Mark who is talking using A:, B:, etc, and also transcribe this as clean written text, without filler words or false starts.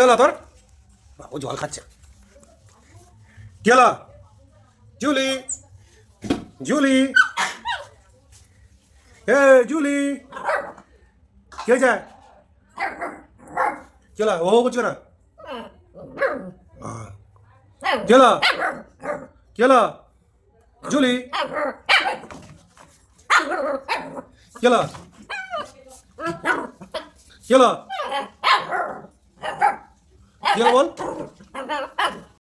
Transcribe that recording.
A: হলো তোর? ও জল খাচ্ছে। কি হলো? জুলি, জুলি, এ জুলি, কি হয়েছে? কি হলো? ও করছো না? কি হলো? কি হলো? জুলি, কি হলো? কি হলো? কি হলো বল?